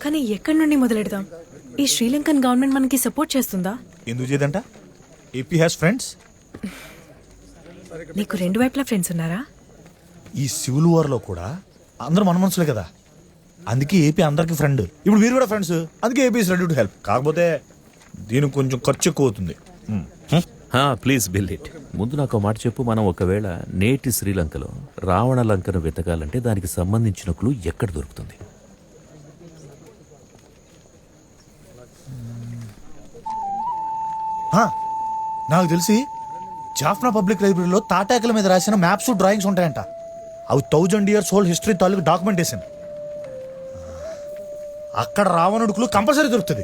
కానీ ఎక్కడి నుండి మొదలెడదాం? ఈ శ్రీలంకన్ గవర్నమెంట్ మనకి సపోర్ట్ చేస్తుందా? ఎందుకు చేయదంట? AP has friends. నీకు రెండు వైపులా ఫ్రెండ్స్ ఉన్నారా? ఈ సివిల్ వార్లో కూడా అందరూ మన మనుషులే కదా, అందుకే ఏపీ అందరికి ఫ్రెండ్. ఇప్పుడు మీరు కూడా ఫ్రెండ్స్, అందుకే AP is ready to help. కాకపోతే దీనికి కొంచెం ఖర్చు ఎక్కువ అవుతుంది. Please bill it. ముందు నాకు మాట చెప్పు. మనం ఒకవేళ నేటి శ్రీలంకలో రావణ లంకను వెతకాలంటే దానికి సంబంధించిన క్లూ ఎక్కడ దొరుకుతుంది? నాకు తెలిసి జాఫ్నా పబ్లిక్ లైబ్రరీలో తాటాకుల మీద రాసిన మ్యాప్స్ డ్రాయింగ్స్ ఉంటాయంట. అవి 1000 years ఓల్డ్ హిస్టరీ తాలూకు డాక్యుమెంటేషన్. అక్కడ రావణుడుకులు కంపల్సరీ దొరుకుతుంది.